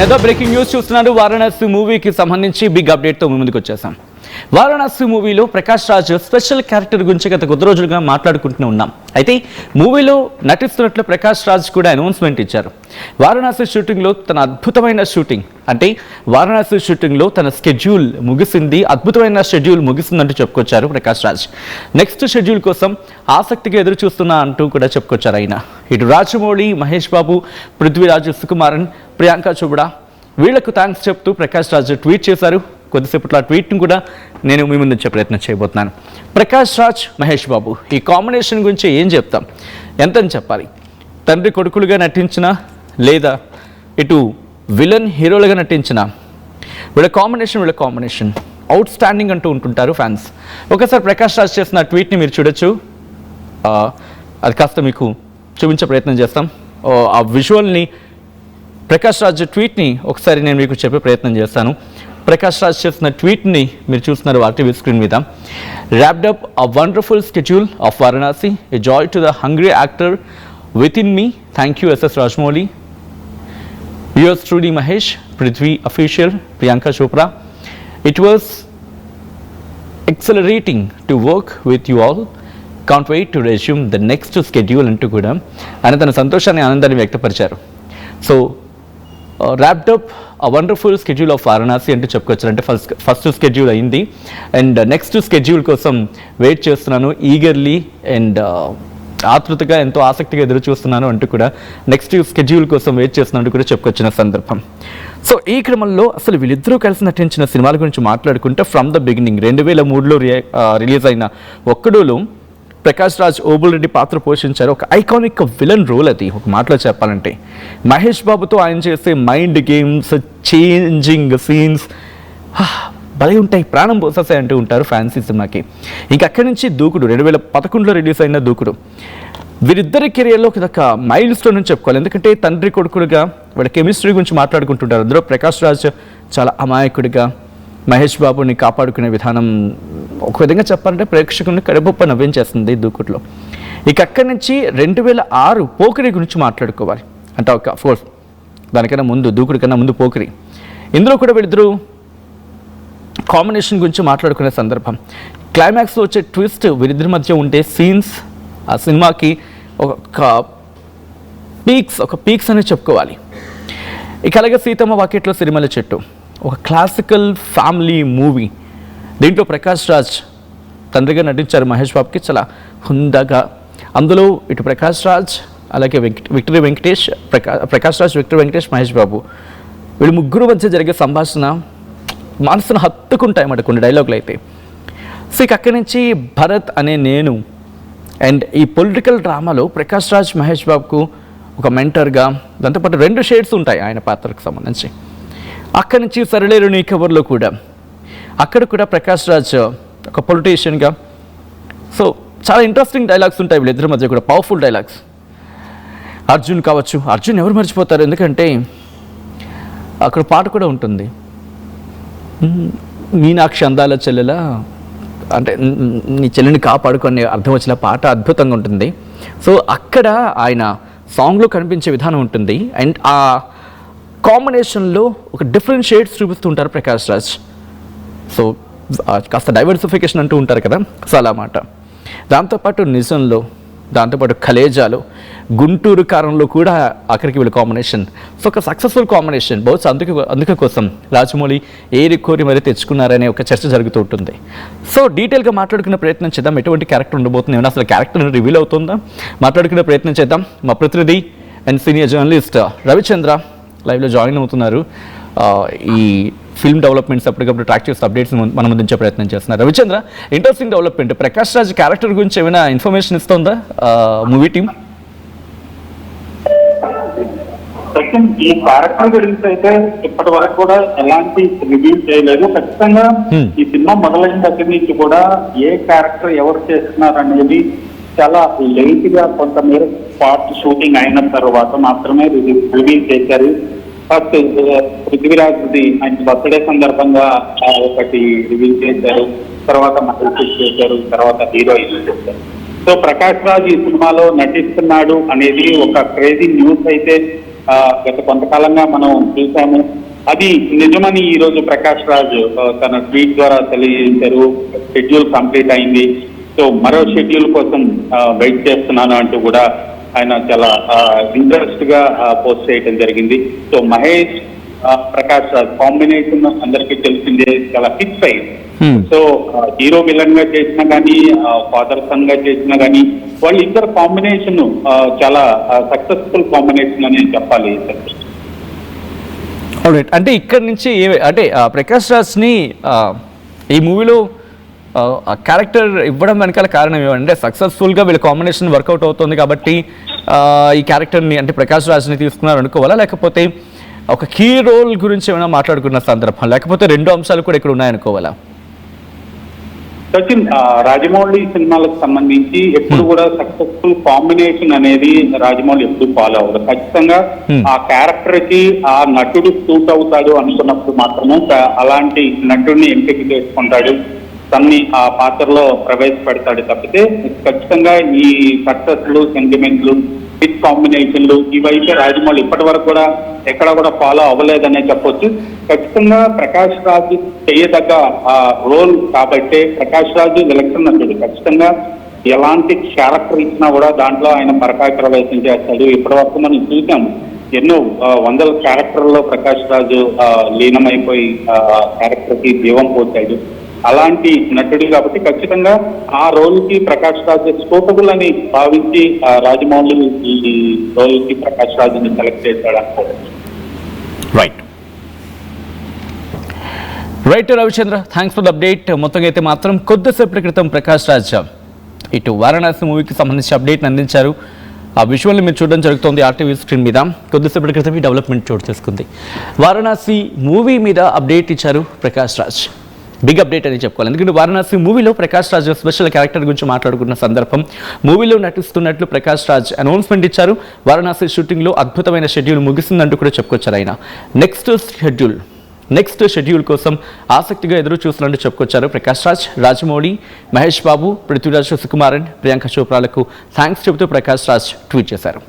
ఏదో breaking news చూస్తున్నారు. వారణాసి మూవీకి సంబంధించి బిగ్ అప్డేట్తో ముందుకు వచ్చేసాం. వారణాసి మూవీలో ప్రకాష్ రాజ్ స్పెషల్ క్యారెక్టర్ గురించి గత కొద్ది రోజులుగా మాట్లాడుకుంటూనే ఉన్నాం. అయితే మూవీలో నటిస్తున్నట్లు ప్రకాష్ రాజ్ కూడా అనౌన్స్మెంట్ ఇచ్చారు. వారణాసి షూటింగ్లో తన అద్భుతమైన షూటింగ్ అంటే వారణాసి షూటింగ్లో తన స్కెడ్యూల్ ముగిసింది, అద్భుతమైన షెడ్యూల్ ముగిసిందంటూ చెప్పుకొచ్చారు ప్రకాష్ రాజ్. నెక్స్ట్ షెడ్యూల్ కోసం ఆసక్తిగా ఎదురు చూస్తున్నా అంటూ కూడా చెప్పుకొచ్చారు ఆయన. ఇటు రాజమౌళి, మహేష్ బాబు, పృథ్వీరాజ్, సుకుమారన్, ప్రియాంక చోప్డా వీళ్లకు థ్యాంక్స్ చెప్తూ ప్రకాష్ రాజ్ ట్వీట్ చేశారు. కొద్దిసేపట్లో ఆ ట్వీట్ను కూడా నేను మీ ముందు వచ్చే ప్రయత్నం చేయబోతున్నాను. ప్రకాష్ రాజ్, మహేష్ బాబు ఈ కాంబినేషన్ గురించి ఏం చెప్తాం, ఎంతని చెప్పాలి? తండ్రి కొడుకులుగా నటించిన లేదా ఇటు విలన్ హీరోలుగా నటించిన వీళ్ళ కాంబినేషన్ అవుట్ స్టాండింగ్ అంటూ ఉంటుంటారు ఫ్యాన్స్. ఒకసారి ప్రకాష్ రాజ్ చేసిన ట్వీట్ని మీరు చూడొచ్చు. అది కాస్త మీకు చూపించే ప్రయత్నం చేస్తాం. ఆ విజువల్ని ప్రకాష్ రాజ్ ట్వీట్ని ఒకసారి నేను మీకు చెప్పే ప్రయత్నం చేస్తాను. ప్రకాష్ రాజ్ చేసిన ట్వీట్ని మీరు చూస్తున్నారు RTV స్క్రీన్ మీద. Wrapped up a wonderful schedule of Varanasi, a joy to the hungry actor with in me, thank you SS Rajamouli, yours truly Mahesh, Prithvi official, Priyanka Chopra. It was exhilarating to work with you all. Can't wait to resume the next schedule అంటూ కూడా ఆయన తన సంతోషాన్ని ఆనందాన్ని వ్యక్తపరిచారు. So wrapped up a wonderful schedule of Varanasi అంటూ చెప్పుకోవచ్చు. అంటే ఫస్ట్ స్కెడ్యూల్ అయింది అండ్ నెక్స్ట్ స్కెడ్యూల్ కోసం వెయిట్ చేస్తున్నాను ఈగర్లీ అండ్ ఆతృతగా ఎంతో ఆసక్తిగా ఎదురు చూస్తున్నాను అంటూ కూడా నెక్స్ట్ స్కెడ్యూల్ కోసం వెయిట్ చేస్తున్నట్టు కూడా చెప్పుకొచ్చిన సందర్భం. సో ఈ క్రమంలో అసలు వీళ్ళిద్దరూ కలిసి నటించిన సినిమాల గురించి మాట్లాడుకుంటే ఫ్రమ్ ద బిగినింగ్ 2003లో రిలీజ్ అయిన ఒక్కడులో ప్రకాష్ రాజ్ ఓబుల్ రెడ్డి పాత్ర పోషించారు. ఒక ఐకానిక్ విలన్ రోల్ అది ఒక మాటలో చెప్పాలంటే. మహేష్ బాబుతో ఆయన చేసే మైండ్ గేమ్స్, చేంజింగ్ సీన్స్ భలే ఉంటాయి, ప్రాణం పోసేసాయి అంటూ ఉంటారు ఫ్యాన్స్ ఈ సినిమాకి. ఇంకా అక్కడి నుంచి దూకుడు 2011లో రిలీజ్ అయిన దూకుడు వీరిద్దరి కెరియర్లో ఒక మైల్ స్టోన్ అని చెప్పుకోవాలి. ఎందుకంటే తండ్రి కొడుకులుగా వాళ్ళ కెమిస్ట్రీ గురించి మాట్లాడుకుంటుంటారు. అందులో ప్రకాష్ రాజ్ చాలా అమాయకుడిగా మహేష్ బాబుని కాపాడుకునే విధానం ఒక విధంగా చెప్పాలంటే ప్రేక్షకుల్ని కడుపుప్ప నవ్వించేస్తుంది దూకుడులో. ఇక అక్కడి నుంచి 2006 పోకిరి గురించి మాట్లాడుకోవాలి. అంటే ఒక అఫ్కోర్స్ దానికన్నా ముందు దూకుడు కన్నా ముందు పోకిరి. ఇందులో కూడా వీళ్ళిద్దరూ కాంబినేషన్ గురించి మాట్లాడుకునే సందర్భం. క్లైమాక్స్లో వచ్చే ట్విస్ట్, వీరిద్దరి మధ్య ఉండే సీన్స్ ఆ సినిమాకి ఒక పీక్స్ అని చెప్పుకోవాలి. ఇక అలాగే సీతమ్మ వాకిట్లో సిరిమల్ల చెట్టు ఒక క్లాసికల్ ఫ్యామిలీ మూవీ. దీంట్లో ప్రకాష్ రాజ్ తండ్రిగా నటించారు మహేష్ బాబుకి చాలా హుందాగా. అందులో ఇటు ప్రకాష్ రాజ్ అలాగే విక్టరీ వెంకటేష్, ప్రకాష్ రాజ్, విక్టరీ వెంకటేష్, మహేష్ బాబు వీళ్ళు ముగ్గురు మధ్య జరిగే సంభాషణ మనసును హత్తుకుంటాయి అన్నమాట కొన్ని డైలాగులు అయితే. సో ఇక అక్కడి నుంచి భరత్ అనే నేను అండ్ ఈ పొలిటికల్ డ్రామాలో ప్రకాష్ రాజ్ మహేష్ బాబుకు ఒక మెంటర్గా, దాంతోపాటు 2 షేడ్స్ ఉంటాయి ఆయన పాత్రకు సంబంధించి. అక్కడి నుంచి సరళేరు నీ కవర్లో కూడా అక్కడ కూడా ప్రకాష్ రాజ్ ఒక పొలిటీషియన్గా. సో చాలా ఇంట్రెస్టింగ్ డైలాగ్స్ ఉంటాయి వీళ్ళిద్దరి మధ్య కూడా, పవర్ఫుల్ డైలాగ్స్. అర్జున్ కావచ్చు, అర్జున్ ఎవరు మర్చిపోతారు, ఎందుకంటే అక్కడ పాట కూడా ఉంటుంది, మీనాక్షి అందాల చెల్లెల అంటే నీ చెల్లిని కాపాడుకునే అర్థం వచ్చిన పాట అద్భుతంగా ఉంటుంది. సో అక్కడ ఆయన సాంగ్లో కనిపించే విధానం ఉంటుంది అండ్ ఆ కాంబినేషన్లో ఒక డిఫరెంట్ షేడ్స్ చూపిస్తూ ఉంటారు ప్రకాష్ రాజ్. సో కాస్త డైవర్సిఫికేషన్ అంటూ ఉంటారు కదా, సో అలా మాట. దాంతోపాటు నిజంలో, దాంతోపాటు కలేజాలో, గుంటూరు కారంలో కూడా అక్కడికి వీళ్ళ కాంబినేషన్. సో ఒక సక్సెస్ఫుల్ కాంబినేషన్. బహుశా అందుకే కోసం రాజమౌళి ఏరి కోరి మరీ తెచ్చుకున్నారనే ఒక చర్చ జరుగుతూ ఉంటుంది. సో డీటెయిల్గా మాట్లాడుకునే ప్రయత్నం చేద్దాం. ఎటువంటి క్యారెక్టర్ ఉండబోతుంది, ఏమైనా అసలు క్యారెక్టర్ రివీల్ అవుతుందా, మాట్లాడుకునే ప్రయత్నం చేద్దాం. మా ప్రతినిధి అండ్ సీనియర్ జర్నలిస్ట్ రవిచంద్ర లైవ్లో జాయిన్ అవుతున్నారు. ఈ ఫిల్మ్ డెవలప్మెంట్స్ అప్పటికప్పుడు ట్రాక్ చేసి అప్డేట్స్ మనం అందించే ప్రయత్నం చేస్తున్నారు. Ravichandra, interesting development. Prakash Raj character గురించి ఏమైనా ఇన్ఫర్మేషన్ ఇస్తుందా మూవీ టీమ్? ఈ క్యారెక్టర్ గురించి అయితే ఇప్పటి వరకు కూడా ఎలాంటి రివ్యూ చేయలేదు. ఖచ్చితంగా ఈ సినిమా మొదలైన దగ్గర నుంచి కూడా ఏ క్యారెక్టర్ ఎవరు చేస్తున్నారు అనేది చాలా లేట్ గా కొంతమేర పార్ట్ షూటింగ్ అయిన తర్వాత మాత్రమే రివీల్ చేశారు. ఫస్ట్ పృథ్వీరాజ్ది ఆయన బర్త్డే సందర్భంగా ఒకటి రివీల్ చేశారు, తర్వాత మహేష్ చేశారు, తర్వాత హీరోయిన్ చేశారు. సో ప్రకాష్ రాజ్ ఈ సినిమాలో నటిస్తున్నాడు అనేది ఒక క్రేజీ న్యూస్ అయితే గత కొంతకాలంగా మనం చూసాము. అది నిజమని ఈ రోజు ప్రకాష్ రాజ్ తన ట్వీట్ ద్వారా తెలియజేశారు. షెడ్యూల్ కంప్లీట్ అయింది, సో మరో షెడ్యూల్ కోసం వెయిట్ చేస్తున్నాను అంటూ కూడా ఆయన చాలా ఇంట్రెస్ట్ గా పోస్ట్ చేయడం జరిగింది. సో మహేష్ ప్రకాష్ రాజ్ కాంబినేషన్ అందరికీ తెలిసిందే, చాలా ఫిక్స్ అయింది. సో హీరో విలన్ గా చేసినా కానీ, ఫాదర్ సన్ గా చేసినా కానీ వాళ్ళ ఇద్దరు కాంబినేషన్ చాలా సక్సెస్ఫుల్ కాంబినేషన్ అని చెప్పాలి. అంటే ఇక్కడ నుంచి అంటే ప్రకాష్ రాజ్ని ఈ మూవీలో క్యారెక్టర్ ఇవ్వడం వెనకాల కారణం ఏమంటే సక్సెస్ఫుల్గా వీళ్ళ కాంబినేషన్ వర్కౌట్ అవుతుంది కాబట్టి ఈ క్యారెక్టర్ని అంటే ప్రకాష్ రాజ్ని తీసుకున్నారు అనుకోవాలా, లేకపోతే ఒక కీ రోల్ గురించి ఏమైనా మాట్లాడుకున్న సందర్భం, లేకపోతే రెండు అంశాలు కూడా ఇక్కడ ఉన్నాయనుకోవాలా? సచిన్, రాజమౌళి సినిమాలకు సంబంధించి ఎప్పుడు కూడా సక్సెస్ఫుల్ కాంబినేషన్ అనేది రాజమౌళి ఎప్పుడు ఫాలో అవ్వదు. ఖచ్చితంగా ఆ క్యారెక్టర్ కి ఆ నటుడు సూట్ అవుతాడు అనుకున్నప్పుడు మాత్రమే అలాంటి నటుడిని ఎంపిక చేసుకుంటాడు, తన్ని ఆ పాత్రలో ప్రవేశపెడతాడు. తప్పితే ఖచ్చితంగా ఈ సక్సెస్లు, సెంటిమెంట్లు, హిట్ కాంబినేషన్లు ఇవైతే రాజమౌళి ఇప్పటి వరకు కూడా ఎక్కడ కూడా ఫాలో అవ్వలేదనే చెప్పొచ్చు. ఖచ్చితంగా ప్రకాష్ రాజ్ చేయదగ్గ రోల్ కాబట్టి ప్రకాష్ రాజ్ విలక్షణ నటుడు. ఖచ్చితంగా ఎలాంటి క్యారెక్టర్ ఇచ్చినా కూడా దాంట్లో ఆయన పరకాయ ప్రవేశం చేస్తాడు. ఇప్పటి వరకు మనం చూసాము, ఎన్నో వందల క్యారెక్టర్లో ప్రకాష్ రాజు లీనమైపోయి క్యారెక్టర్ కి జీవం పోతాడు. అలాంటి నటుడు కాబట్టి ఖచ్చితంగా ఆ రోల్ కి ప్రకాష్ రాజ్ స్కోపబుల్ అని భావించి రాజమౌళి ఈ రోల్ కి ప్రకాష్ రాజ్ని సెలెక్ట్ చేశాడు అనుకోవచ్చు. Right Ravichandra, thanks for the update. మొత్తంగా అయితే మాత్రం కొద్దిసేపటి క్రితం ప్రకాష్ రాజ్ ఇటు వారణాసి మూవీకి సంబంధించి అప్డేట్ని అందించారు. ఆ విజువల్ని మీరు చూడడం జరుగుతుంది ఆర్టీవీ స్క్రీన్ మీద. కొద్దిసేపటి క్రితం ఈ డెవలప్మెంట్ చోటు చేసుకుంది. వారణాసి మూవీ మీద అప్డేట్ ఇచ్చారు ప్రకాష్ రాజ్. బిగ్ అప్డేట్ అని చెప్పుకోవాలి, ఎందుకంటే వారణాసి మూవీలో ప్రకాష్ రాజ్ స్పెషల్ క్యారెక్టర్ గురించి మాట్లాడుకున్న సందర్భం, మూవీలో నటిస్తున్నట్లు ప్రకాష్ రాజ్ అనౌన్స్మెంట్ ఇచ్చారు. వారణాసి షూటింగ్లో అద్భుతమైన షెడ్యూల్ ముగిసిందంటూ కూడా చెప్పుకొచ్చారు ఆయన. నెక్స్ట్ షెడ్యూల్ కోసం ఆసక్తిగా ఎదురు చూస్తున్నట్టు చెప్పుకొచ్చారు ప్రకాష్ రాజ్. రాజమౌళి, మహేష్ బాబు, పృథ్వీరాజ్, సుకుమారన్, ప్రియాంక చోప్రాలకు థ్యాంక్స్ చెబుతూ ప్రకాష్ రాజ్ ట్వీట్ చేశారు.